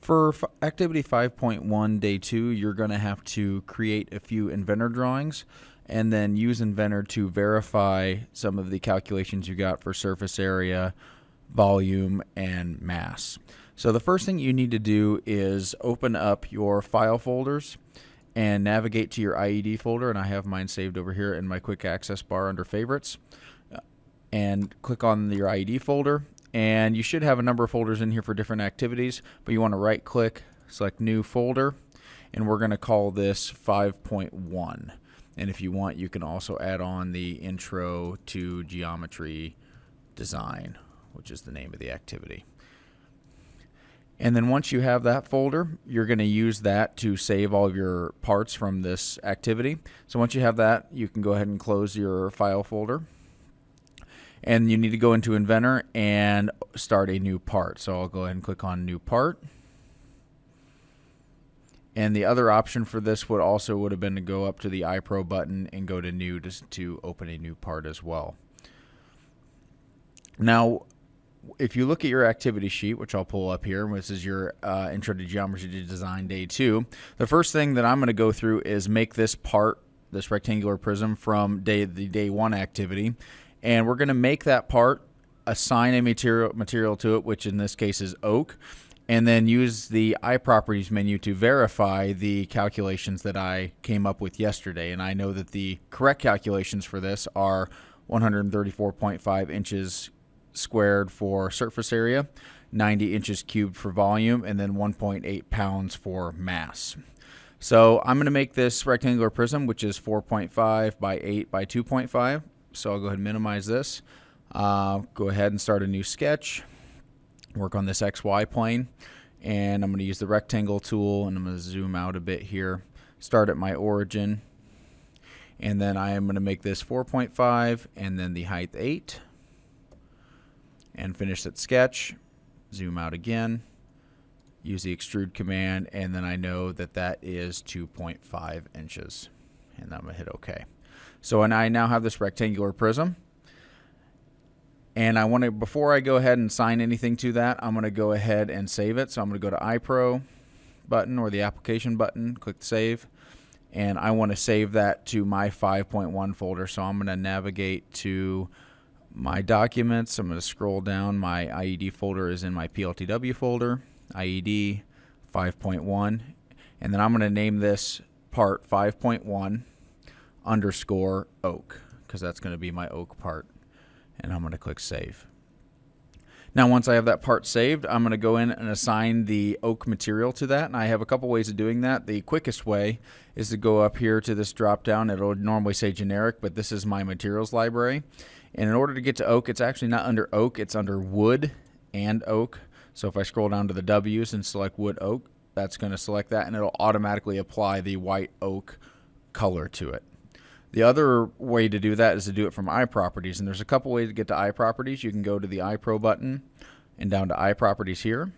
For activity 5.1 day 2, you're going to have to create a few inventor drawings and then use inventor to verify some of the calculations you got for surface area, volume, and mass. So the first thing you need to do is open up your file folders and navigate to your IED folder, and I have mine saved over here in my quick access bar under favorites, and click on your IED folder. And you should have a number of folders in here for different activities, but you want to right click, select new folder, and we're going to call this 5.1. And if you want, you can also add on the intro to geometry design, which is the name of the activity. And then once you have that folder, you're going to use that to save all of your parts from this activity. So once you have that, you can go ahead and close your file folder. And you need to go into Inventor and start a new part. So I'll go ahead and click on New Part. And the other option for this would have been to go up to the iPro button and go to New to open a new part as well. Now, if you look at your activity sheet, which I'll pull up here, this is your Intro to Geometry Design Day 2. The first thing that I'm going to go through is make this part, this rectangular prism, from the Day 1 activity. And we're going to make that part, assign a material to it, which in this case is oak, and then use the iProperties menu to verify the calculations that I came up with yesterday. And I know that the correct calculations for this are 134.5 inches squared for surface area, 90 inches cubed for volume, and then 1.8 pounds for mass. So I'm going to make this rectangular prism, which is 4.5 by 8 by 2.5. So I'll go ahead and minimize this. Go ahead and start a new sketch. Work on this XY plane. And I'm going to use the rectangle tool, and I'm going to zoom out a bit here. Start at my origin. And then I am going to make this 4.5 and then the height 8. And finish that sketch. Zoom out again. Use the extrude command, and then I know that that is 2.5 inches. And I'm going to hit OK. So and I now have this rectangular prism, and I want to, before I go ahead and assign anything to that, I'm going to go ahead and save it. So I'm going to go to iPro button or the application button, click Save, and I want to save that to my 5.1 folder. So I'm going to navigate to my documents. I'm going to scroll down. My IED folder is in my PLTW folder, IED 5.1, and then I'm going to name this part 5.1 underscore oak, because that's going to be my oak part, and I'm going to click Save. Now once I have that part saved, I'm going to go in and assign the oak material to that, and I have a couple ways of doing that. The quickest way is to go up here to this drop down. It'll normally say generic, but this is my materials library, and in order to get to oak, it's actually not under oak, it's under wood and oak. So if I scroll down to the W's and select wood oak, that's going to select that, and it'll automatically apply the white oak color to it. The other way to do that is to do it from iProperties, and there's a couple ways to get to iProperties. You can go to the iPro button and down to iProperties here,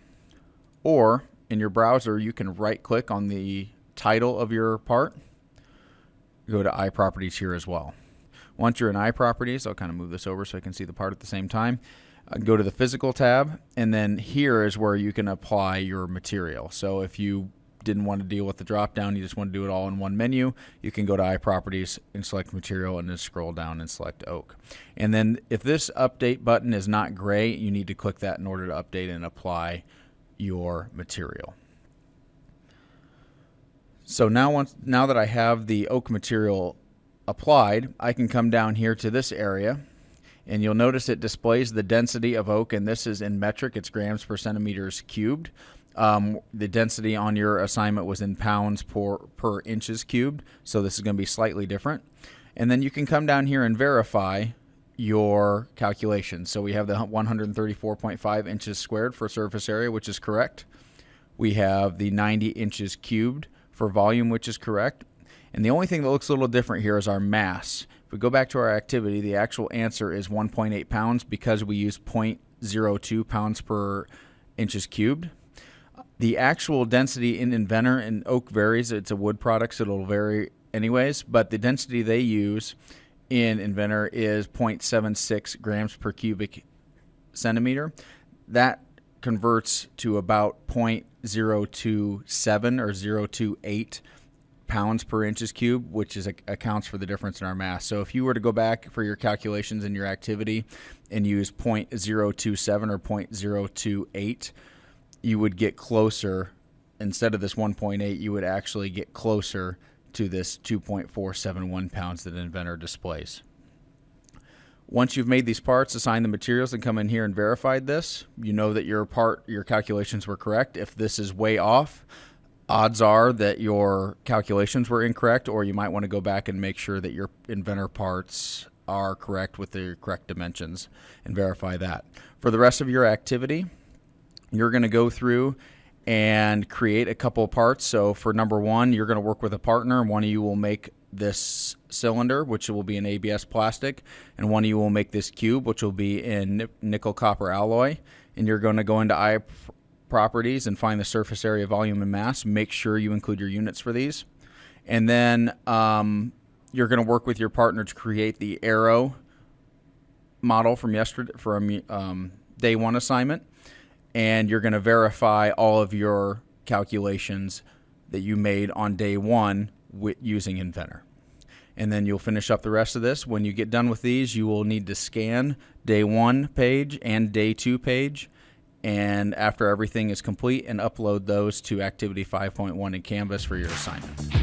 or in your browser you can right click on the title of your part, go to iProperties here as well. Once you're in iProperties, I'll kind of move this over so I can see the part at the same time. Go to the Physical tab, and then here is where you can apply your material. So if you didn't want to deal with the drop down, you just want to do it all in one menu, you can go to iProperties and select material, and then scroll down and select oak. And then if this update button is not gray, you need to click that in order to update and apply your material. So now that I have the oak material applied, I can come down here to this area, and you'll notice it displays the density of oak, and this is in metric, it's grams per centimeters cubed. The density on your assignment was in pounds per inches cubed, so this is going to be slightly different. And then you can come down here and verify your calculations. So we have the 134.5 inches squared for surface area, which is correct. We have the 90 inches cubed for volume, which is correct. And the only thing that looks a little different here is our mass. If we go back to our activity, the actual answer is 1.8 pounds because we use 0.02 pounds per inches cubed. The actual density in Inventor and oak varies. It's a wood product, so it'll vary anyways, but the density they use in Inventor is 0.76 grams per cubic centimeter. That converts to about 0.027 or 0.028 pounds per inches cubed, which accounts for the difference in our mass. So if you were to go back for your calculations in your activity and use 0.027 or 0.028, you would get closer. Instead of this 1.8, you would actually get closer to this 2.471 pounds that inventor displays. Once you've made these parts, assigned the materials, and come in here and verified this, you know that your calculations were correct. If this is way off, odds are that your calculations were incorrect, or you might want to go back and make sure that your inventor parts are correct with the correct dimensions and verify that. For the rest of your activity, you're going to go through and create a couple of parts. So for number one, you're going to work with a partner, and one of you will make this cylinder, which will be in ABS plastic, and one of you will make this cube, which will be in nickel copper alloy. And you're going to go into properties and find the surface area, volume, and mass. Make sure you include your units for these. And then you're going to work with your partner to create the arrow model from day one assignment. And you're going to verify all of your calculations that you made on day one using Inventor. And then you'll finish up the rest of this. When you get done with these, you will need to scan day one page and day two page, and after everything is complete, and upload those to Activity 5.1 in Canvas for your assignment.